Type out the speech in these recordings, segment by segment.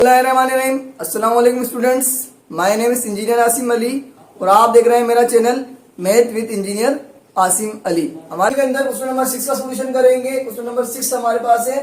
अस्सलाम वालेकुम students, my name is engineer Asim Ali और आप देख रहे हैं मेरा channel math with engineer Asim Ali. हमारे के अंदर क्वेश्चन नंबर 6 का सॉल्यूशन करेंगे। क्वेश्चन नंबर 6 हमारे पास है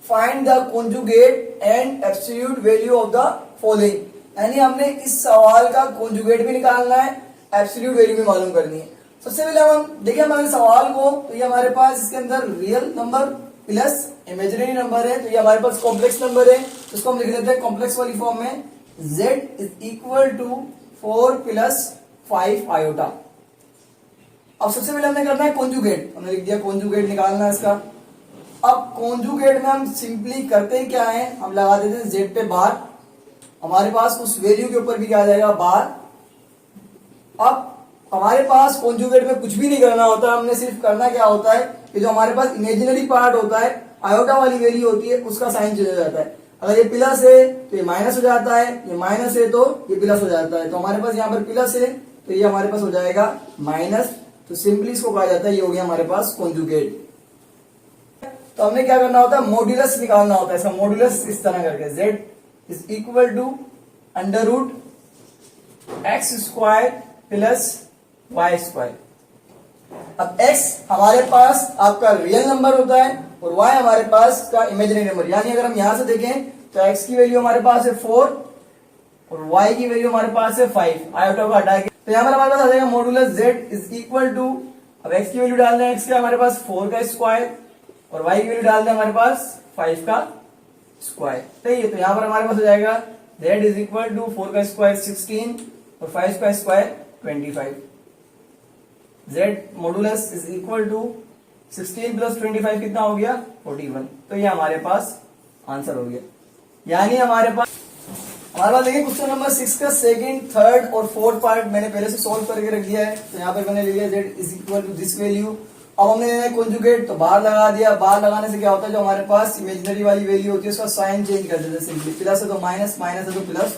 find the conjugate and absolute value of the following, यानी हमने इस सवाल का कॉन्जुगेट भी निकालना है, एब्सोल्यूट वैल्यू भी मालूम करनी है। सबसे पहले हम देखिए हमारे सवाल को, तो ये हमारे पास इसके अंदर real number plus imaginary number है, तो ये हमारे पास कॉम्प्लेक्स नंबर है, तो इसको हम लिख देते हैं कॉम्प्लेक्स वाली फॉर्म में z is equal to 4 plus 5 iota. अब सबसे पहले हमने करना है कॉन्जुगेट, हमने लिख दिया कॉन्जुगेट निकालना है इसका। अब कॉन्जुगेट में हम सिंपली करते क्या है, हम लगा देते हैं z पे बार, हमारे पास उस वैल्यू के ऊपर भी क्या आ जाएगा बार। अब हमारे पास कॉन्जुगेट में कुछ भी नहीं करना होता, हमने सिर्फ करना क्या होता है कि जो हमारे पास इमेजिनरी पार्ट होता है, आयोटा वाली वैल्यू होती है, उसका साइन चेंज हो जाता है। अगर ये प्लस है तो ये माइनस हो जाता है, ये माइनस है तो ये प्लस हो जाता है। तो हमारे पास यहाँ पर प्लस है तो ये हमारे पास हो जाएगा माइनस, तो सिंपली इसको कहा जाता है ये हो गया हमारे पास कॉन्जुगेट। तो हमने क्या करना होता है, मॉड्यूलस निकालना होता है। इसका मॉड्यूलस इस तरह करके z is equal to under root x square plus y square. अब x हमारे पास आपका रियल नंबर होता है और y हमारे पास का इमेजिनरी नंबर, यानी अगर हम यहां से देखें तो x की वैल्यू हमारे पास है 4 और y की वैल्यू हमारे पास है 5, आयोटा को हटा के, तो यहां पर हमारे पास आ जाएगा modulus z is equal to, अब x की वैल्यू डाल दें, x का हमारे पास 4 का स्क्वायर और y की वैल्यू डाल दें हमारे पास 5 का स्क्वायर। सही है, तो यहां पर हमारे पास हो जाएगा z इज इक्वल टू 4 का स्क्वायर 16 और 5 का square 25। z modulus is equal to 16 plus 25 कितना हो गया 41। तो ये हमारे पास आंसर हो गया। यानी हमारे पास देखिए क्वेश्चन नंबर 6 का सेकंड, थर्ड और फोर्थ पार्ट मैंने पहले से सॉल्व करके रख दिया है। तो यहाँ पर मैंने ले लिया z is equal to this value. अब हमने लेना है कॉन्जुगेट, तो बार लगा दिया। बार लगाने से क्या होता है, जो हमारे पास इमेजिनरी वाली वैल्यू होती है उसका साइन चेंज कर देते हैं सिंपली। प्लस है तो माइनस, माइनस है तो प्लस,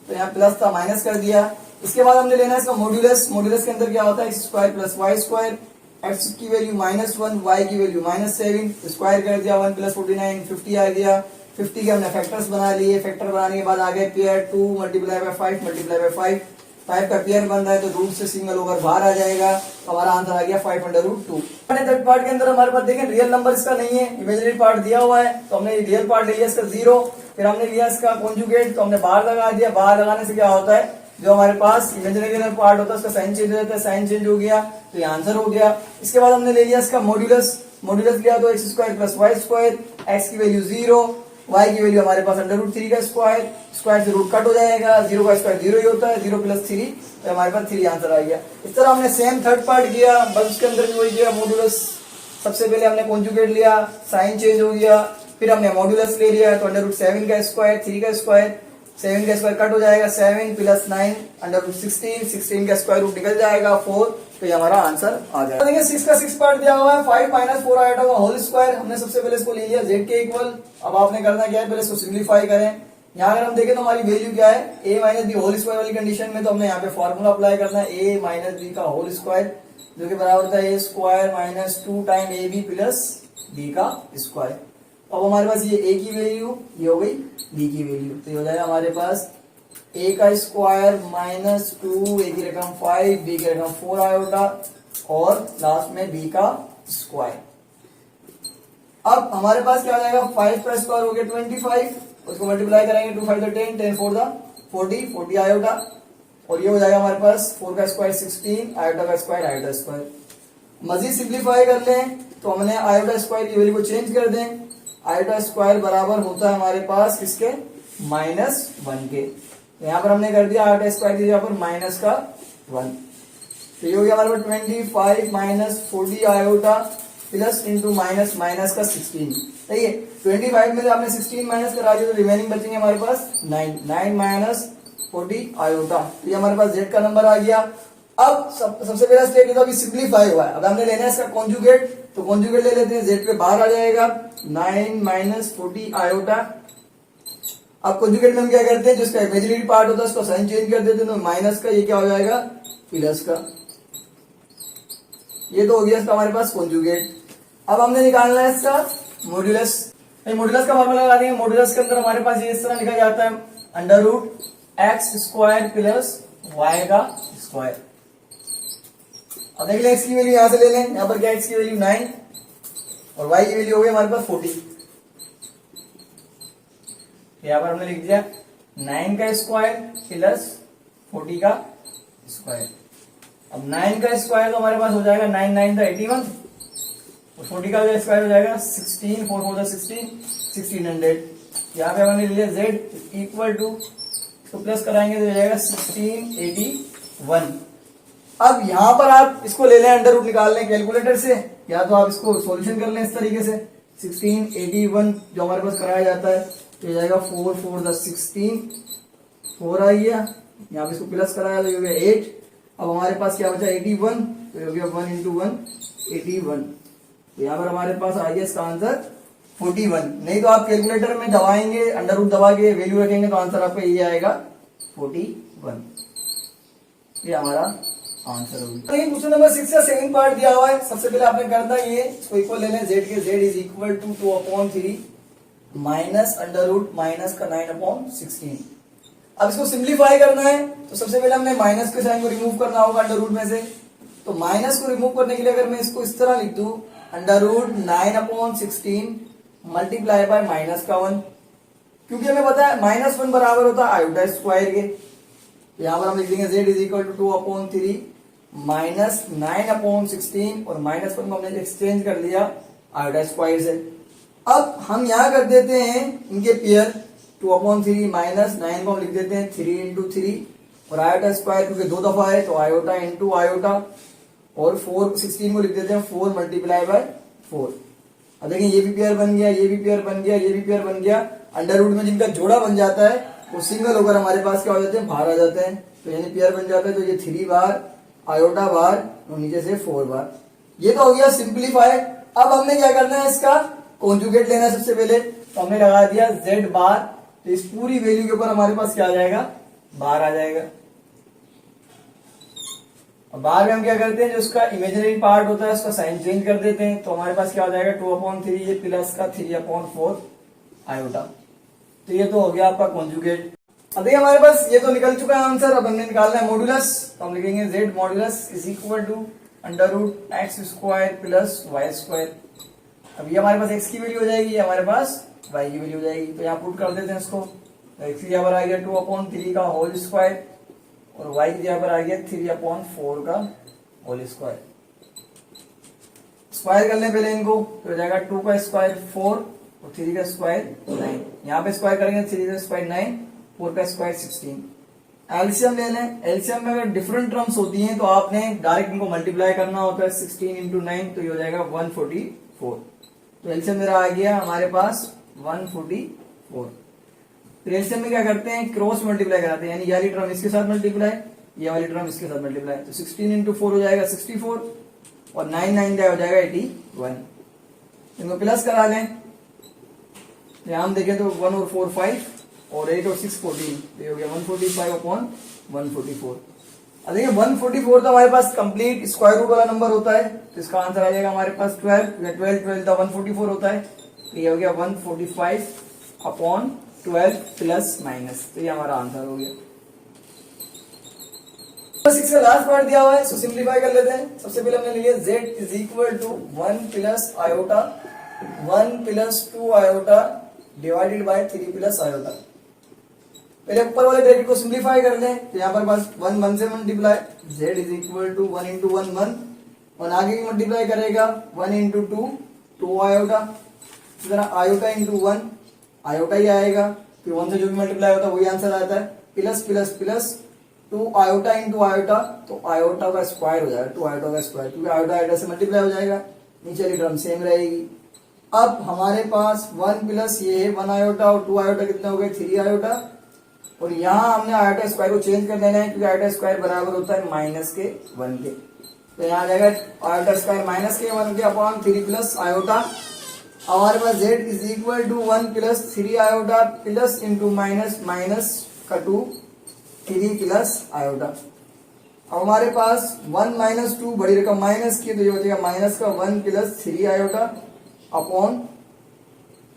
तो यहाँ प्लस था माइनस कर दिया। इसके बाद हमने लेना है इसका मॉड्यूलस। मॉड्यूलस के अंदर क्या होता है, x square plus y square, x की वैल्यू -1, वाई की वैल्यू -7, स्क्वायर कर दिया 1 प्लस 49 50 आ गया। 50 के हमने फैक्टर्स बना लिए, फैक्टर बनाने के बाद आ गए pair 2 multiply by 5 multiply by 5, 5 का पेयर बन रहा है तो रूट से सिंगल ओवर बाहर आ जाएगा, तो हमारा आंसर आ गया 5/2। थर्ड पार्ट के अंदर हमारे पास देखें रियल नंबर इसका नहीं है, इमेजिनरी पार्ट दिया हुआ है, तो हमने रियल पार्ट ले लिया इसका 0। फिर हमने लिया इसका कॉन्जुगेट, तो हमने बाहर लगा दिया। बाहर लगाने से क्या होता है, जो हमारे पास इमेजिनरी पार्ट होता है उसका साइन चेंज हो जाता है, साइन चेंज हो गया तो ये आंसर हो गया। इसके बाद हमने ले लिया इसका मॉड्यूलस। मॉड्यूलस लिया तो x square plus y square, x की वैल्यू 0, वाई की वैल्यू हमारे पास √3 का स्क्वायर, स्क्वायर से रूट कट हो जाएगा, 0 का स्क्वायर 0 ही होता है, 0 प्लस 3, तो हमारे पास 3 आंसर आ गया। इस तरह हमने सेम थर्ड पार्ट किया, बस उसके अंदर भी वही किया मॉड्यूलस। सबसे पहले हमने कॉन्जुगेट लिया, साइन चेंज हो गया, फिर हमने मॉड्यूलस ले लिया तो √7 का स्क्वायर, 3 का स्क्वायर, 7 का स्क्वायर कट हो जाएगा, 7 प्लस 9 √16, 16 का स्क्वायर रूट निकल जाएगा 4, तो ये हमारा आंसर आ जाएगा। देखिए 6 का 6 पार्ट दिया हुआ है, 5 - 4 आयोटा का होल स्क्वायर। हमने सबसे पहले इसको ले लिया z के इक्वल। अब आपने करना क्या है, पहले इसको सिंप्लीफाई करें। यहाँ अगर हम देखें तो हमारी वैल्यू क्या है, a - b होल स्क्वायर वाली कंडीशन में, तो हमने यहाँ पे फॉर्मूला अप्लाई करना है a - b का होल स्क्वायर, जो कि बराबर होता है a square -2 time ab plus b का स्क्वायर। अब हमारे पास ये a की वैल्यू, ये हो गई b की वैल्यू, तो ये हो जाएगा हमारे पास a का स्क्वायर -2, a की रकम 5, b की रकम 4 आयोटा और लास्ट में b का स्क्वायर। अब हमारे पास क्या आ जाएगा, 5 का स्क्वायर हो गया 25, उसको मल्टीप्लाई करेंगे 2 5 10, 10 4 40, 40 आयोटा, और ये हो जाएगा हमारे पास 4 का स्क्वायर 16, आयोटा का स्क्वायर, आयोटा स्क्वायर। मजीद सिंप्लीफाई कर लें तो हमने आयोटा स्क्वायर की वैल्यू को चेंज कर दें। आयोटा स्क्वायर बराबर होता है हमारे पास किसके, -1 के। यहाँ पर हमने कर दिया आयोटा स्क्वायर की जगह पर -1, तो ये हो गया हमारे पास 25 - 40 आयोटा प्लस इंटू माइनस का 16। सही है, 25 में से आपने 16 माइनस करा दिया तो रिमेनिंग बचेंगे हमारे पास 9 - 40 आयोटा, तो ये हमारे पास z का नंबर आ गया। अब सबसे पहला स्टेप तो अभी सिंप्लीफाई हुआ है, अब हमने लेना है इसका कॉन्जुगेट, तो कॉन्जुगेट ले लेते हैं, z पे बाहर आ जाएगा 9 - 40 आयोटा। अब कॉन्जुगेट में हम क्या करते हैं, जिसका इमेजिनरी पार्ट होता है उसका साइन चेंज कर देते हैं, तो माइनस का ये क्या हो जाएगा प्लस का, ये तो हो गया इसका हमारे पास कॉन्जुगेट। अब हमने निकालना है इसका मॉड्यूलस। तो मॉड्यूलस का फॉर्मूला लगा देंगे। मॉड्यूलस के अंदर हमारे पास ये इस तरह लिखा जाता है, under root x square plus y का स्क्वायर। अब देख लें एक्स की वैल्यू यहां से ले लें, यहां पर क्या एक्स की वैल्यू 9 और वाई की वैल्यू हो गई हमारे पास 40। यहां पर हमने लिख दिया 9 का स्क्वायर प्लस 40 का स्क्वायर। अब 9 का स्क्वायर तो हमारे पास हो जाएगा 9 9 81 और 40 का स्क्वायर हो जाएगा 16 4 4 16 1600। यहाँ पे हमने लिया z इक्वल टू, इसको प्लस कराएंगे तो हो जाएगा 1681। अब यहाँ पर आप इसको ले लें, अंडर रूट निकाल लें कैलकुलेटर से, या तो आप इसको सॉल्यूशन कर लें इस तरीके से। 1681 जो हमारे पास कराया जाता है तो हो जाएगा 4 4 16 4 आ गया, यहाँ पे इसको प्लस कराया तो हो गया 8। अब हमारे पास क्या बचा 81, तो हो गया 1 इंटू 1 81। तो यहाँ पर हमारे पास आ गया इसका आंसर 41। नहीं तो आप कैलकुलेटर में दबाएंगे, अंडर रूट दबा के वैल्यू रखेंगे तो आंसर आपका ये आएगा 41। ये हमारा आंसर होगा। क्वेश्चन नंबर 6 का सेकंड पार्ट दिया हुआ है। सबसे पहले आपने करना ये, इसको इक्वल ले लें z के, z is equal to 2/3 minus under root minus का 9/16। अब इसको सिंप्लीफाई करना है तो सबसे पहले हमने माइनस के साइन को रिमूव करना होगा अंडर रूट में से। तो माइनस को रिमूव करने के लिए अगर मैं इसको इस तरह लिख दूं, under root 9/16 multiply by minus का 1, क्योंकि हमें पता है -1 बराबर होता है आयोटा स्क्वायर के। यहां पर हम लिख देंगे z is equal to 2/3 minus 9/16 और -1 को हमने एक्सचेंज कर दिया आयोटा स्क्वायर से। अब हम यहां कर देते हैं इनके पेयर, 2/3 माइनस 9 को हम लिख देते हैं 3 इंटू 3 और आयोटा स्क्वायर क्योंकि 2 दफा है तो आयोटा इंटू आयोटा, और 4 16 को लिख देते हैं 4 मल्टीप्लाई बाय 4। अब देखिए ये भी पेयर बन गया, ये भी पेयर बन गया, ये भी पेयर बन गया। अंडर रूट में जिनका जोड़ा बन जाता है वो सिंगल होकर हमारे पास क्या हो जाते हैं, बाहर आ जाते हैं। तो यानी पेयर बन जाता है, तो ये 3 बार आयोटा बार और नीचे से 4 बार। ये तो हो गया सिंप्लीफाई। अब हमने क्या करना है, इसका कॉन्जुगेट लेना है सबसे पहले। तो हमने लगा दिया z बार, तो इस पूरी वैल्यू के ऊपर हमारे पास क्या आ जाएगा, बार आ जाएगा। अब बार में हम क्या करते हैं, जो उसका इमेजिनरी पार्ट होता है उसका साइन चेंज कर देते हैं। तो हमारे पास क्या हो जाएगा 2/3 ये प्लस का 3/4 आयोटा। तो ये तो हो गया आपका कॉन्जुगेट। अभी हमारे पास ये तो निकल चुका है आंसर। अब हमने निकालना है मॉड्यूलस। तो हम लिखेंगे z modulus is equal to under root x square plus y square. अब ये हमारे पास x की वैल्यू हो जाएगी, ये हमारे पास y की वैल्यू हो जाएगी। तो यहाँ पुट कर देते हैं इसको। तो x की जगह पर आ गया 2/3 का होल स्क्वायर और y की जगह पर आ गया 3/4 का होल स्क्वायर। स्क्वायर कर लें पहले इनको, तो हो जाएगा 2 का स्क्वायर 4 और 3 का स्क्वायर 9। यहाँ पे स्क्वायर करेंगे 3 का स्क्वायर 9, 4 का स्क्वायर 16। एलसीएम ले लें। एलसीएम में अगर डिफरेंट टर्म्स होती हैं तो आपने डायरेक्ट इनको मल्टीप्लाई करना होता है। 16 इंटू 9 तो ये हो जाएगा 144। तो एलसीएम मेरा आ गया हमारे पास 144। फिर एलसीएम में क्या करते हैं, क्रॉस मल्टीप्लाई कराते हैं, यानी ये वाली टर्म इसके साथ मल्टीप्लाई, ये वाली टर्म इसके साथ मल्टीप्लाई। तो 16 इंटू 4 हो जाएगा 64 और 9 9 हो जाएगा 81। इनको प्लस करा लें, यहां हम देखें तो 1 और 4 5 और 8 और 6 14, तो ये हो गया 145/144। अब देखिए 144 तो हमारे पास कंप्लीट स्क्वायर रूट वाला नंबर होता है, तो इसका आंसर आ जाएगा हमारे पास 12 12 का 144 होता है। तो ये हो गया 145/12 प्लस माइनस। तो ये हमारा आंसर हो गया। 6 का लास्ट पार्ट दिया हुआ है, सो सिंप्लीफाई कर लेते हैं। सबसे पहले हमने लिया z is equal to 1 plus iota 1 plus 2 iota divided by 3 plus iota. पहले ऊपर वाले ब्रैकेट को सिंप्लीफाई कर लें, तो यहाँ पर पास 1 1 से multiply, z is equal to 1 into 1 1 और आगे भी मल्टीप्लाई करेगा 1 इंटू 2 2 आयोटा, इस तरह आयोटा इंटू 1 आयोटा ही आएगा। फिर 1 से जो भी मल्टीप्लाई होता है वही आंसर आता है। Plus plus plus 2 iota into iota, तो आयोटा का स्क्वायर हो जाएगा 2 आयोटा का स्क्वायर, क्योंकि आयोटा आयोटा से मल्टीप्लाई हो जाएगा। नीचे वाली टर्म सेम रहेगी। अब हमारे पास 1 प्लस ये है 1 आयोटा और 2 आयोटा कितना हो गए 3 आयोटा, और यहाँ हमने आयोटा स्क्वायर को चेंज कर देना है, क्योंकि आयोटा स्क्वायर बराबर होता है माइनस के 1 के। तो यहाँ आ जाएगा आयोटा स्क्वायर माइनस के 1 के अपॉन 3 प्लस आयोटा। हमारे पास z is equal to 1 plus 3 iota plus into minus minus का 2 3 प्लस आयोटा। अब हमारे पास 1 माइनस 2 बड़ी रकम माइनस की, तो ये हो जाएगा माइनस का 1 plus 3 iota upon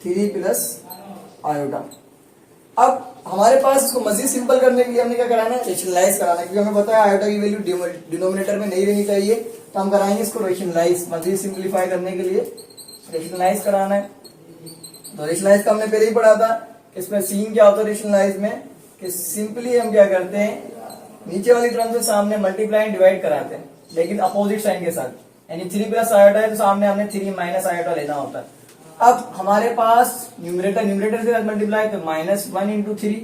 3 plus iota. अब हमारे पास इसको मजीद सिंपल करने के लिए हमने क्या कराना है, रेशनलाइज कराना है, क्योंकि हमें पता है आयोटा की वैल्यू डिनोमिनेटर में नहीं रहनी चाहिए, तो हम कराएंगे इसको रेशनलाइज, मजीद सिंप्लीफाई करने के लिए रेशनलाइज कराना है। तो रेशनलाइज का हमने पहले ही पढ़ा था, इसमें सीन क्या होता है रेशनलाइज में, कि सिंपली हम क्या करते हैं, नीचे वाली टर्म से सामने मल्टीप्लाई एंड डिवाइड कराते हैं, लेकिन अपोजिट साइन के साथ, यानी 3 प्लस आयोटा है तो सामने हमने 3 माइनस आयोटा लेना होता है। अब हमारे पास न्यूमरेटर से मल्टीप्लाई, तो -1 इंटू 3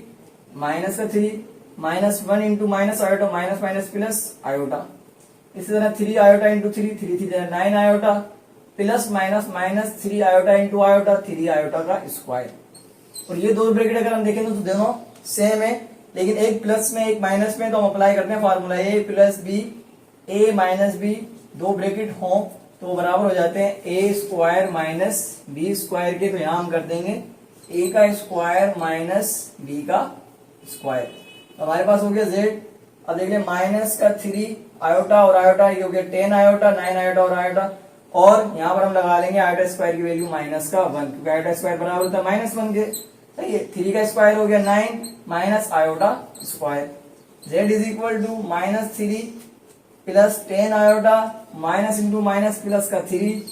माइनस का 3 -1 into minus iota minus minus plus iota. इसी तरह 3 iota into 3 3 9 iota plus minus minus 3 iota into iota 3 iota का स्क्वायर। और ये दो ब्रैकेट अगर हम देखें तो दोनों सेम है, लेकिन एक प्लस में एक माइनस में, तो हम अप्लाई करते हैं formula a plus b a minus b, दो ब्रैकेट हो तो बराबर हो जाते हैं a square minus b square के, तो यहां हम कर देंगे a का स्क्वायर माइनस b का स्क्वायर। तो हमारे पास हो गया z। अब देख लें माइनस का 3 आयोटा और आयोटा, ये हो गया 10 आयोटा 9 आयोटा और आयोटा, और यहाँ पर हम लगा लेंगे आयोटा स्क्वायर की वैल्यू माइनस का 1, क्योंकि आयोटा स्क्वायर बराबर होता है -1 के। सही है, 3 का स्क्वायर हो गया 9 minus iota square. z is equal to -3 plus 10 iota minus into minus plus का 3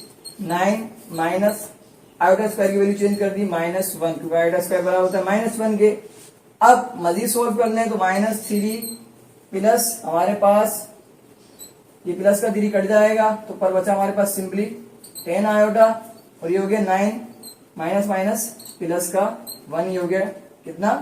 9 माइनस आयोटा स्क्वायर की वैल्यू चेंज कर दी -1, क्योंकि आयोटा स्क्वायर बराबर होता है -1 के। अब मजीद सोल्व कर लें तो -3 प्लस हमारे पास ये प्लस का 3 कट जाएगा, तो पर बचा हमारे पास सिंपली 10 आयोटा, और ये हो गया 9 माइनस माइनस प्लस का 1, ये हो गया कितना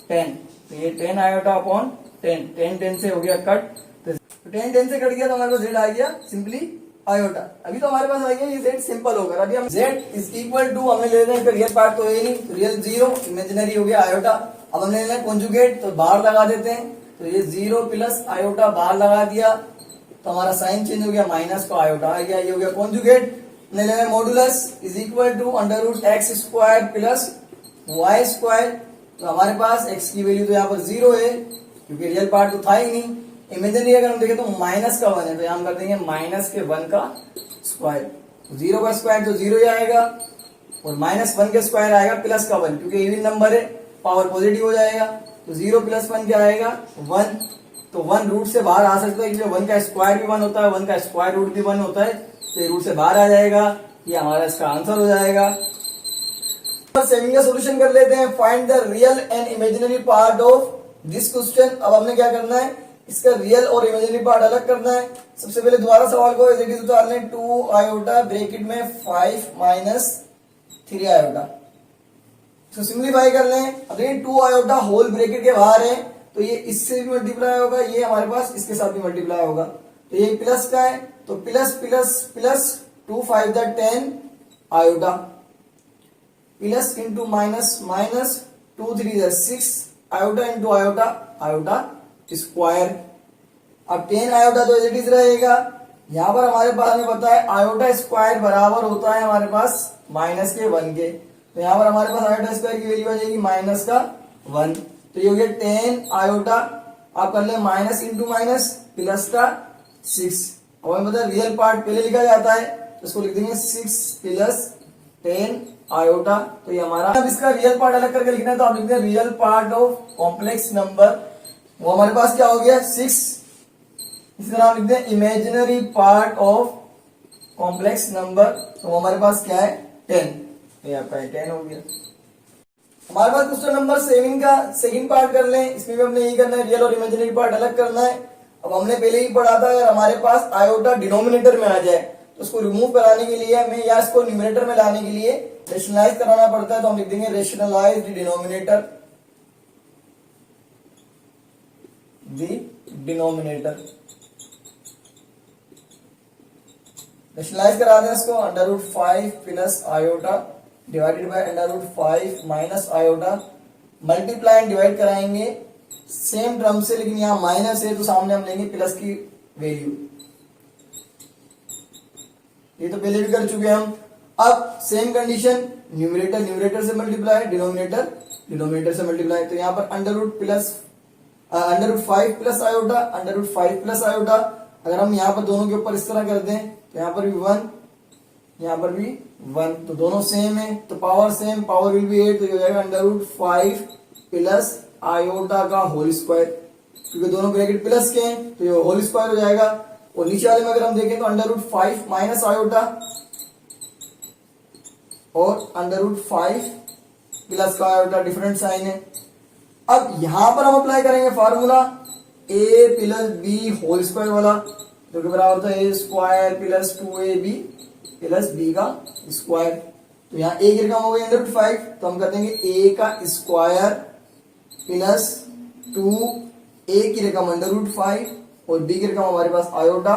10, तो ये 10 आयोटा अपॉन 10 10 से हो गया कट, तो 10 से कट गया तो हमारे पास z आ गया सिंपली आयोटा। अभी तो हमारे पास आ गया ये z सिंपल होगा। अभी हम z इज इक्वल टू हमने ले लेना है, रियल पार्ट तो है नहीं, तो रियल 0, इमेजिनरी हो गया आयोटा। अब हमने लेना है कॉन्जुगेट, तो बाहर लगा देते हैं, तो ये 0 प्लस आयोटा बाहर लगा दिया, तो हमारा साइन चेंज हो गया, माइनस का आयोटा आ गया, ये हो गया कॉन्जुगेट। हमने लेना है modulus is equal to √x square plus y square, तो हमारे पास x की वैल्यू तो यहाँ पर 0 है, क्योंकि रियल पार्ट तो था ही नहीं। इमेजिनरी अगर हम देखें तो माइनस का 1 है, तो यहाँ हम कर देंगे माइनस के 1 का स्क्वायर, 0 का स्क्वायर तो 0 ही आएगा, और -1 के स्क्वायर आएगा प्लस का 1, क्योंकि इवन नंबर है, पावर पॉजिटिव हो जाएगा, तो 0 प्लस 1 क्या आएगा 1, तो 1 रूट से बाहर आ सकता है, क्योंकि 1 का स्क्वायर भी 1 होता है, 1 का स्क्वायर रूट भी 1 होता है, तो ये रूट से बाहर आ जाएगा, ये हमारा इसका आंसर हो जाएगा। सेविंग का सॉल्यूशन कर लेते हैं। Find the real and imaginary part of this question. अब हमने क्या करना है, इसका रियल और इमेजिनरी पार्ट अलग करना है। सबसे पहले दोबारा सवाल को एज इट इज उतार लें, 2 आयोटा ब्रैकेट में 5 माइनस 3 आयोटा, तो सिंप्लीफाई कर लें। अब देखिए 2 आयोटा होल ब्रैकेट के बाहर है, तो ये इससे भी मल्टीप्लाई होगा, ये हमारे पास इसके साथ भी मल्टीप्लाई होगा, तो ये प्लस का है, तो plus plus plus 2 5 10 iota, plus into minus minus 2 3 6 iota into iota iota square. अब 10 आयोटा तो एज इट इज रहेगा। यहां पर हमारे पास हमें पता है आयोटा स्क्वायर बराबर होता है हमारे पास माइनस के 1 के, तो यहाँ पर हमारे पास आयोटा स्क्वायर की वैल्यू आ जाएगी माइनस का 1, तो ये हो गया 10 आयोटा। आप कर ले माइनस इंटू माइनस प्लस का 6। अब हमें पता है रियल पार्ट पहले लिखा जाता है, तो इसको लिख देंगे 6 प्लस 10 आयोटा, तो ये हमारा। अब इसका रियल पार्ट अलग करके लिखना है, तो आप लिखते हैं real part of complex number, वो हमारे पास क्या हो गया 6। इसी तरह आप लिखते हैं imaginary part of complex number, तो वो हमारे पास क्या है 10, ये आपका 10 हो गया। हमारे पास क्वेश्चन नंबर 7 का सेकंड पार्ट कर लें। इसमें भी हमने यही करना है, रियल और इमेजिनरी पार्ट अलग करना है। अब हमने पहले ही पढ़ा था, अगर हमारे पास आयोटा डिनोमिनेटर में आ जाए तो उसको रिमूव कराने के लिए हमें, या इसको न्यूमरेटर में लाने के लिए रेशनलाइज कराना पड़ता है, तो हम लिख देंगे रेशनलाइज्ड डिनोमिनेटर, डिनोमिनेटर रेशनलाइज करा दें इसको, √5 plus iota divided bye √5 minus iota, multiply and divide कराएंगे सेम टर्म से, लेकिन यहाँ माइनस है तो सामने हम लेंगे प्लस की वैल्यू। ये तो पहले भी कर चुके हैं हम। अब सेम कंडीशन, न्यूमरेटर न्यूमरेटर से मल्टीप्लाई, डिनोमिनेटर डिनोमिनेटर से मल्टीप्लाई, तो यहाँ पर √5 प्लस आयोटा √5 प्लस आयोटा। अगर हम यहाँ पर दोनों के ऊपर इस तरह कर दें तो यहाँ पर भी 1 यहाँ पर भी 1, तो दोनों सेम है, तो power same, power will be 8, तो ये हो जाएगा √5 प्लस आयोटा का होल स्क्वायर, क्योंकि दोनों ब्रैकेट प्लस के हैं तो ये होल स्क्वायर हो जाएगा। और नीचे वाले में अगर हम देखें तो √5 माइनस आयोटा और √5 प्लस का आयोटा, डिफरेंट साइन है। अब यहां पर हम अप्लाई करेंगे formula a plus b whole square वाला, जो कि बराबर होता है a square plus 2ab plus b का स्क्वायर। तो यहाँ a की रकम हो गई √5, तो हम कर देंगे a का स्क्वायर प्लस 2a की रकम √5 और b की रकम हमारे पास आयोटा,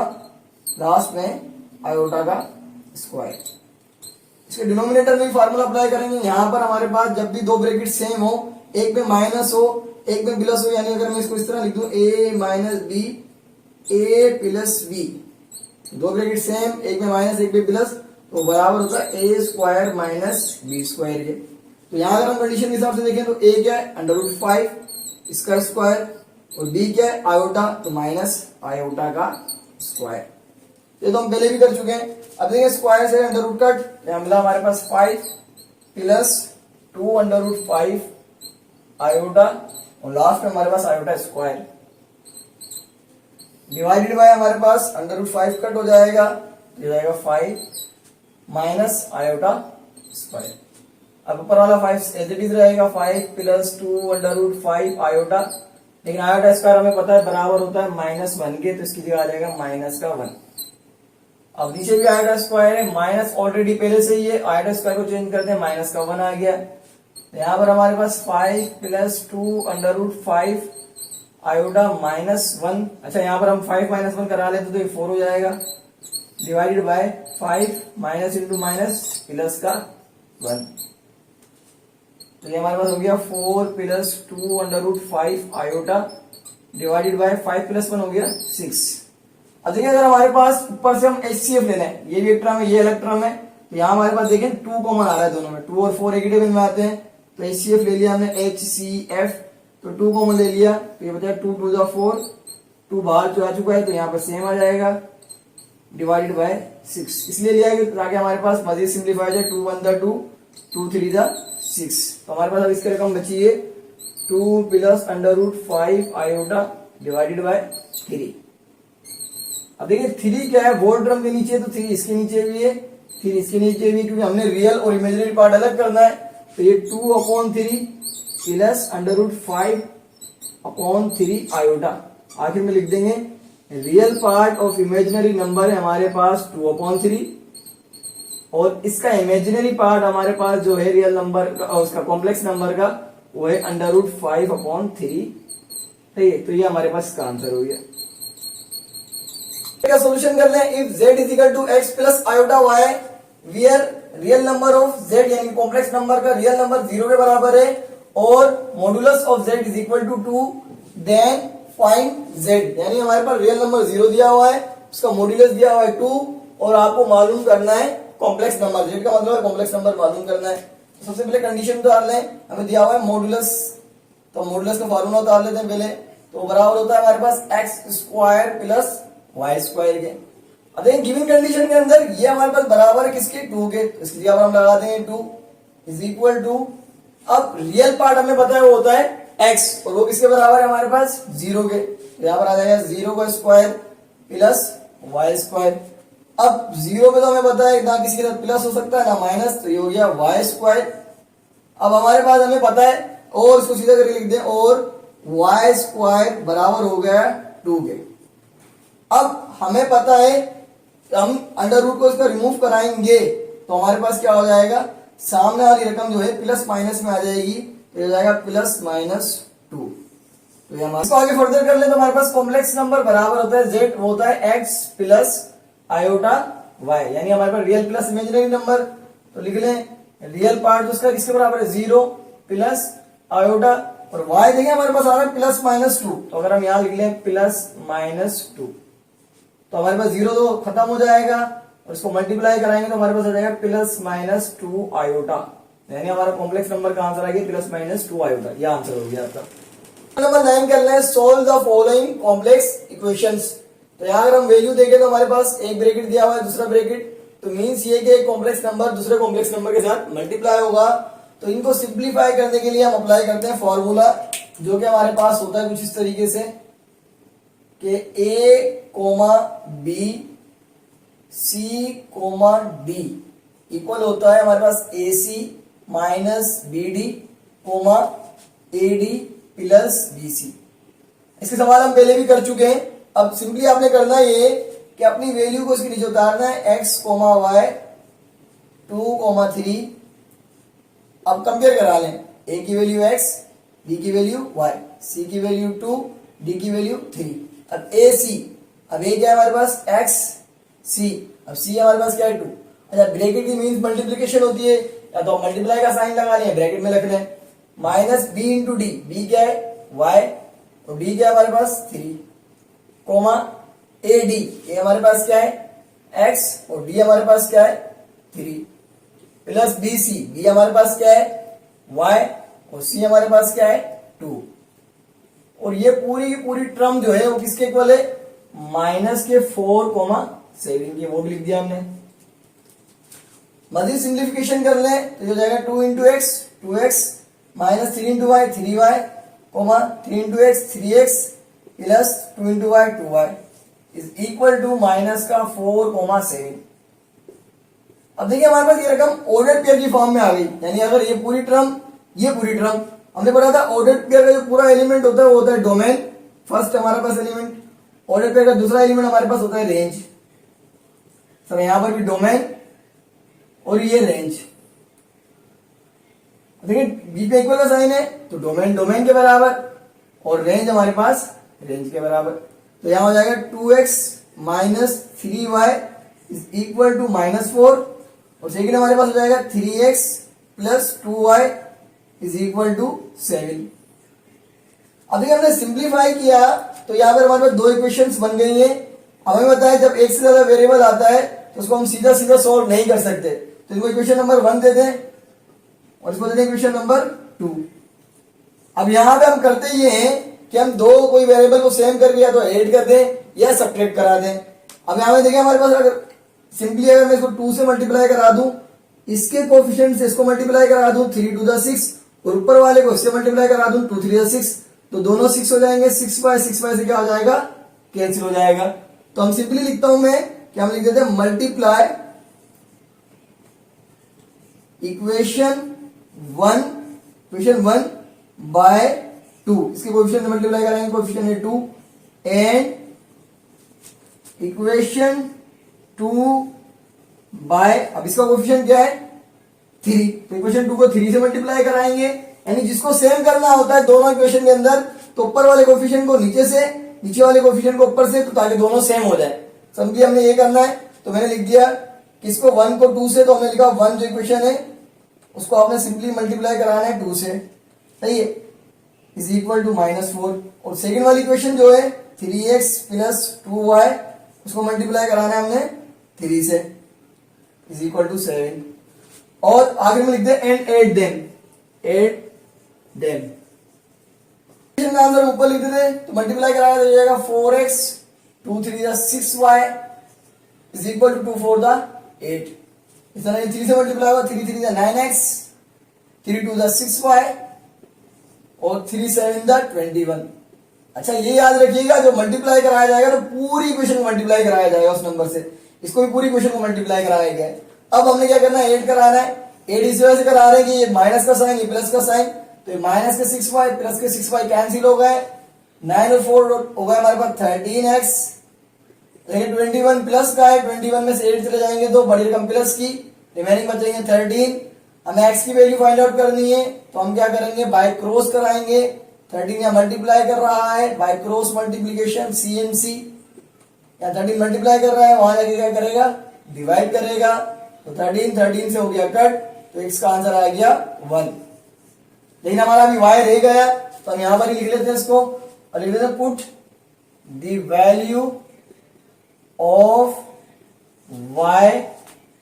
लास्ट में आयोटा का स्क्वायर। इसके डिनोमिनेटर में भी फार्मूला अप्लाई करेंगे। यहाँ पर हमारे पास जब भी दो ब्रैकेट सेम हो, एक में माइनस हो एक में प्लस हो, यानी अगर मैं इसको इस तरह लिख दूं a minus b a plus b, दो ब्रैकेट सेम, एक में माइनस एक में प्लस, तो बराबर होता है a square minus b square के। तो यहाँ अगर हम कंडीशन के हिसाब से देखें तो a क्या है √5 इसका स्क्वायर और b क्या है आयोटा, तो माइनस आयोटा का स्क्वायर। ये तो हम पहले भी कर चुके हैं। अब देखिए स्क्वायर से अंडर कट, यहाँ मिला हमारे पास 5 प्लस 2 √5 आयोटा और लास्ट में हमारे पास आयोटा स्क्वायर, डिवाइडेड बाय हमारे पास √5 कट हो जाएगा, ये जाएगा 5 माइनस आयोटा स्क्वायर। अब ऊपर वाला 5 एज इट इज रहेगा, 5 प्लस 2 √5 आयोटा, लेकिन आयोटा स्क्वायर हमें पता है बराबर होता है -1 के, तो इसकी जगह आ जाएगा माइनस का 1। अब नीचे भी आयोटा स्क्वायर है, माइनस ऑलरेडी पहले से ही है, आयोटा स्क्वायर को चेंज करते हैं, माइनस का 1 आ गया। यहाँ पर हमारे पास 5 प्लस 2 √5 आयोटा -1, अच्छा यहाँ पर हम 5 माइनस 1 करा लेते तो ये 4 हो जाएगा, divided by 5 minus into minus plus का 1, तो ये हमारे पास हो गया 4 plus 2 √5 iota divided bye 5 plus 1 हो गया 6। अब देखिए अगर हमारे पास ऊपर से हम HCF लेना है, ये भी एक टर्म है ये अलग टर्म है, तो यहाँ हमारे पास देखें 2 कॉमन आ रहा है दोनों में, 2 और 4 एक ही टेबल में आते हैं, तो HCF ले लिया हमने HCF, तो 2 कॉमन ले लिया, तो ये बचा 2 2 जा 4, 2 बाहर आ चुका है तो यहाँ पर सेम आ जाएगा, डिवाइडेड बाय 6 इसलिए लिया है ताकि हमारे पास मजीद सिंप्लीफाई हो जाए, 2 1 जा 2, 2 3 जा 6, तो हमारे पास अब इसकी रकम बची है 2 प्लस √5 आयोटा डिवाइडेड बाय 3। अब देखिए 3 क्या है, वोल ड्रम के नीचे, तो 3 इसके नीचे भी है, 3 इसके नीचे भी, क्योंकि हमने रियल और इमेजिनरी पार्ट अलग करना है, तो ये 2/3 प्लस √5/3 आयोटा। आखिर में लिख देंगे real part of imaginary number है हमारे पास 2/3 और इसका इमेजिनरी पार्ट हमारे पास जो है रियल नंबर का उसका कॉम्प्लेक्स नंबर का वो है √5/3। ठीक है, तो ये हमारे पास इसका आंसर हो गया। का सोल्यूशन कर लें, if z is equal to x plus iota y where real number of z यानी कॉम्प्लेक्स नंबर का रियल नंबर 0 के बराबर है और modulus of z is equal to 2, then find z, यानी हमारे पास रियल नंबर 0 दिया हुआ है, उसका मॉडुलस दिया हुआ है 2 और आपको मालूम करना है कॉम्प्लेक्स नंबर, z का मतलब है कॉम्प्लेक्स नंबर मालूम करना है। तो सबसे पहले कंडीशन उतार लें, हमें दिया हुआ है मॉडुलस, तो मॉडुलस का फार्मूला उतार लेते हैं पहले, तो बराबर होता है हमारे पास x square plus y square के। अब देखिए गिवन कंडीशन के अंदर ये हमारे पास बराबर है किसके 2 के, तो इसकी जगह पर हम लगा देंगे 2 इज इक्वल टू, अब रियल पार्ट हमें पता है वो होता है x और वो किसके बराबर है हमारे पास 0 के, यहाँ पर आ जाएगा 0 का स्क्वायर प्लस y स्क्वायर। अब 0 पे तो हमें पता है ना किसी के साथ प्लस हो सकता है ना माइनस, तो ये हो गया y स्क्वायर। अब हमारे पास हमें पता है और इसको सीधा करके लिख दें और y स्क्वायर बराबर हो गया 2 के। अब हमें पता है हम अंडर रूट को इसका रिमूव कराएंगे तो हमारे पास क्या हो जाएगा, सामने वाली रकम जो है प्लस माइनस में आ जाएगी, तो हो जाएगा +-2। तो ये हमारे आगे फर्दर कर ले तो हमारे पास कॉम्प्लेक्स नंबर बराबर होता है z, वो होता है x प्लस आयोटा y, यानी हमारे पास रियल प्लस इमेजिनरी नंबर, तो लिख लें रियल पार्ट उसका किसके बराबर है 0 प्लस आयोटा और y देखिए हमारे पास आ रहा है +-2, तो अगर हम यहाँ लिख लें +-2 तो हमारे पास 0 तो खत्म हो जाएगा और इसको मल्टीप्लाई कराएंगे तो हमारे पास आ जाएगा +-2 आयोटा, यानी हमारा कॉम्प्लेक्स नंबर का आंसर आ गया +-2 आयोटा, यह आंसर हो गया आपका। नंबर 9 कर लें, solve the following complex equations. तो यहाँ अगर हम वैल्यू देखें तो हमारे पास एक ब्रैकेट दिया हुआ है दूसरा ब्रैकेट, तो मीन्स ये कि एक कॉम्प्लेक्स नंबर दूसरे कॉम्प्लेक्स नंबर के साथ मल्टीप्लाई होगा। तो इनको सिंप्लीफाई करने के लिए हम अप्लाई करते हैं फॉर्मूला, जो कि हमारे पास होता है कुछ इस तरीके से कि a comma B C comma D equal होता है हमारे पास A C minus B D comma A D plus B C. इसके सवाल हम पहले भी कर चुके हैं। अब सिंपली आपने करना ये कि अपनी वैल्यू को इसके नीचे उतारना है, x कोमा वाई 2 कोमा 3। अब कंपेयर करा लें, a की वैल्यू x, b की वैल्यू y, c की वैल्यू 2, d की वैल्यू 3। अब a c, अब a क्या है हमारे पास x c, अब c हमारे पास क्या है 2। अच्छा, ब्रैकेट की मीन्स मल्टीप्लीकेशन होती है, या तो मल्टीप्लाई का साइन लगा लें, ब्रैकेट में रख लें। Minus b into D, b क्या है y और d क्या है हमारे पास 3 कोमा ए डी, ए हमारे पास क्या है x और d हमारे पास क्या है 3 प्लस बी सी, बी हमारे पास क्या है y और c हमारे पास क्या है 2। और ये पूरी की पूरी टर्म जो है वो किसके इक्वल है, माइनस के 4 कोमा 7 की, वो भी लिख दिया हमने। मजीद सिंप्लीफिकेशन कर लें तो जो जाएगा 2 into x 2x minus 3 into y 3y comma 3 into x 3x plus 2 into y 2y is equal to minus का 4 कोमा 7। अब देखिए हमारे पास ये रकम ऑर्डर पेयर की फॉर्म में आ गई, यानी अगर ये पूरी टर्म हमने पढ़ा था ऑर्डर पेयर का जो पूरा एलिमेंट होता है वो होता है डोमेन, फर्स्ट हमारे पास एलिमेंट। ऑर्डर पेयर का दूसरा एलिमेंट हमारे पास होता है रेंज। सर यहां पर भी डोमेन और ये रेंज। देखिए बी पे इक्वल का साइन है तो डोमेन डोमेन के बराबर और रेंज हमारे पास रेंज के बराबर। तो यहां हो जाएगा 2x minus 3y is equal to -4 और सेकेंड हमारे पास हो जाएगा 3x plus 2y is equal to 7। अब देखिए हमने सिंप्लीफाई किया तो यहां पर हमारे पास दो इक्वेशंस बन गई हैं। अब हमें बताया जब एक से ज्यादा वेरिएबल आता है तो उसको हम सीधा सीधा सॉल्व नहीं कर सकते, तो इसको इक्वेशन नंबर 1 देते हैं और इसको देते हैं इक्वेशन नंबर 2। अब यहां पे हम करते ये हैं कि हम दो कोई वेरिएबल को सेम करके या तो ऐड कर दें या सब्ट्रैक्ट करा दें। अब यहां में देखिए हमारे पास अगर सिंपली अगर मैं इसको 2 से मल्टीप्लाई करा दूं, इसके कोएफिशिएंट से इसको मल्टीप्लाई करा दूं 3 टू द 6 और ऊपर वाले को इससे मल्टीप्लाई करा दूं 2 3 6, तो दोनों 6 हो जाएंगे। 6 बाय से क्या हो जाएगा, कैंसिल हो जाएगा। तो हम सिंपली लिखता हूं मैं कि हम लिख देते हैं मल्टीप्लाई इक्वेशन 1 बाय 2, इसके कोएफिशिएंट मल्टीप्लाई करेंगे, कोएफिशिएंट है 2 एंड इक्वेशन 2 बाय, अब इसका कोएफिशिएंट क्या है 3, तो इक्वेशन 2 को 3 से मल्टीप्लाई कराएंगे। यानी जिसको सेम करना होता है दोनों इक्वेशन के अंदर, तो ऊपर वाले कोएफिशिएंट को नीचे से, नीचे वाले कोएफिशिएंट को ऊपर से, तो ताकि दोनों सेम हो जाए। समझिए हमने ये करना है, तो मैंने लिख दिया कि इसको 1 को 2 से, तो हमने लिखा 1 जो इक्वेशन है उसको आपने सिंपली मल्टीप्लाई कराना है 2 से, सही है, इज इक्वल टू -4। और सेकेंड वाली इक्वेशन जो है 3x प्लस 2y उसको मल्टीप्लाई कराना है हमने 3 से, इज इक्वल टू 7। और आगे में लिख दे एंड एड देम का आंसर ऊपर लिख देते, तो मल्टीप्लाई कराया तो जाएगा 4x 2 3 6y is equal to 2 4 8। इस तरह 3 से मल्टीप्लाई होगा 3 3 9x 3 2 6y और 3 7 21। अच्छा ये याद रखिएगा, जो मल्टीप्लाई कराया जाएगा तो पूरी इक्वेशन को मल्टीप्लाई कराया जाएगा उस नंबर से, इसको भी पूरी इक्वेशन को मल्टीप्लाई कराया गया है। अब हमने क्या करना है, ऐड कराना है। ऐड इस वजह से करा रहे हैं कि ये माइनस का साइन, ये प्लस का साइन, तो ये माइनस के 6y प्लस के 6y कैंसिल हो गए, 9 और 4 हो गए हमारे पास 13x, लेकिन 21 प्लस का है, 21 में से 8 चले जाएंगे तो बड़ी रकम प्लस की, रिमेनिंग बचेंगे 13। हमें x की वैल्यू फाइंड आउट करनी है, तो हम क्या करेंगे, बाय क्रॉस कराएंगे। 13 यहाँ मल्टीप्लाई कर रहा है, बाय क्रॉस मल्टीप्लीकेशन CMC, यहाँ 13 मल्टीप्लाई कर रहा है, वहां जाके क्या करेगा, डिवाइड करेगा, तो 13 से हो गया कट, तो x का आंसर आ गया 1। लेकिन हमारा अभी y रह गया, तो हम यहां पर ही लिख लेते हैं इसको, और लिख देते हैं put the value of y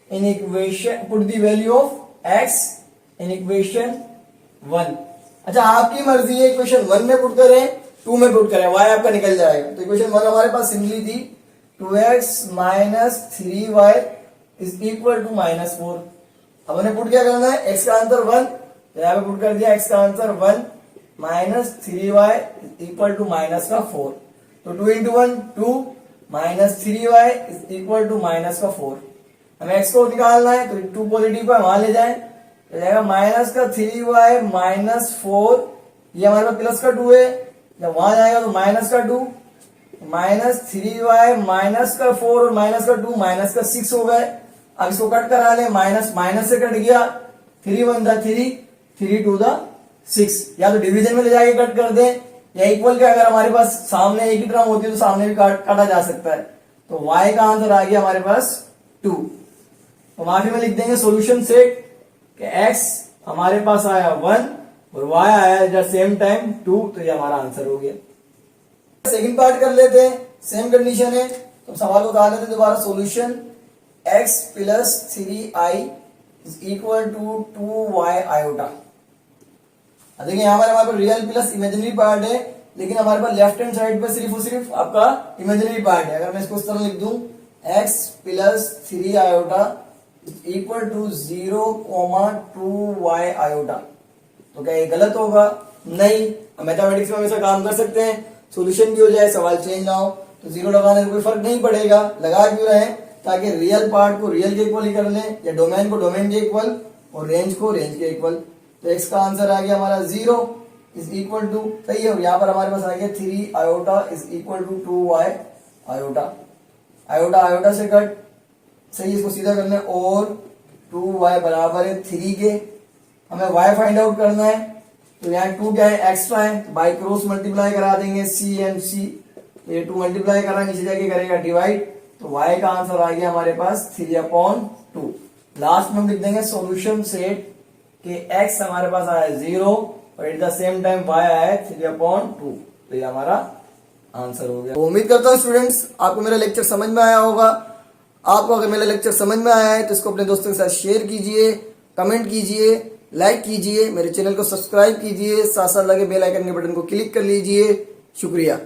in equation, put the value of x in equation 1। अच्छा आपकी मर्जी है, इक्वेशन 1 में पुट करें 2 में पुट करें, y आपका निकल जाएगा। तो इक्वेशन 1 हमारे पास सिंपली थी 2x minus 3y is equal to -4। अब हमें पुट क्या करना है, x का आंसर 1, तो यहाँ पे पुट कर दिया x का answer 1 minus 3y is equal to -4। तो 2 into 1 2 minus 3y is equal to -4। हमें x को निकालना है, तो 2 पॉजिटिव को वहां ले जाए, तो जाएगा माइनस का 3y -4, ये हमारे पास प्लस का 2 है, जब वहां जाएगा तो माइनस का 2 माइनस 3y माइनस का 4 और माइनस का 2 माइनस का 6 हो गए। अब इसको कट करा ले, माइनस माइनस से कट गया, 3 1 दा 3 3 2 दा 6, या तो डिवीजन में ले जाके कट कर दे, या इक्वल के अगर हमारे पास सामने एक ही टर्म होती है तो सामने भी काटा जा सकता है। तो y का आंसर आ गया हमारे पास 2। तो आखिर में लिख देंगे सॉल्यूशन सेट कि x हमारे पास आया 1 और y आया एट सेम टाइम 2, तो ये हमारा आंसर हो गया। सेकंड पार्ट कर लेते हैं, सेम कंडीशन है, तो सवाल को डाल लेते हैं दोबारा। Solution x plus 3i is equal to 2y iota. देखिए यहाँ पर हमारे पास रियल प्लस इमेजिनरी पार्ट है, लेकिन हमारे पास लेफ्ट हैंड साइड पे सिर्फ और सिर्फ आपका इमेजिनरी पार्ट है। अगर मैं इसको इस तरह लिख दूं x plus 3 iota equal to 0,2y iota, तो क्या ये गलत होगा? नहीं। मैथमेटिक्स में हमेशा काम कर सकते हैं, सॉल्यूशन भी हो जाए, सवाल चेंज ना हो, तो 0 लगाने से कोई फर्क नहीं पड़ेगा। लगा क्यों रहे, ताकि रियल पार्ट को रियल के इक्वल ही कर लें, या डोमेन को डोमेन के इक्वल और रेंज को रेंज के इक्वल। तो x का आंसर आ गया हमारा 0 इज इक्वल टू, सही है, और यहाँ पर हमारे पास आ गया 3 iota is equal to 2y iota. Iota iota से कट, सही, इसको सीधा करना है, और 2y बराबर है 3 के। हमें y फाइंड आउट करना है, तो यहाँ 2 क्या है, एक्स्ट्रा है, बाई क्रॉस मल्टीप्लाई करा देंगे c एंड c, तो ये 2 मल्टीप्लाई करना, नीचे जाके करेगा डिवाइड, तो y का आंसर आ गया हमारे पास 3/2। लास्ट में हम लिख देंगे सॉल्यूशन सेट कि x हमारे पास आया 0 और at the same time y आया 3/2, तो ये हमारा आंसर हो गया। उम्मीद करता हूँ स्टूडेंट्स आपको मेरा लेक्चर समझ में आया होगा। आपको अगर मेरा लेक्चर समझ में आया है तो इसको अपने दोस्तों के साथ शेयर कीजिए, कमेंट कीजिए, लाइक कीजिए, मेरे चैनल को सब्सक्राइब कीजिए, साथ साथ लगे बेल आइकन के बटन को क्लिक कर लीजिए। शुक्रिया।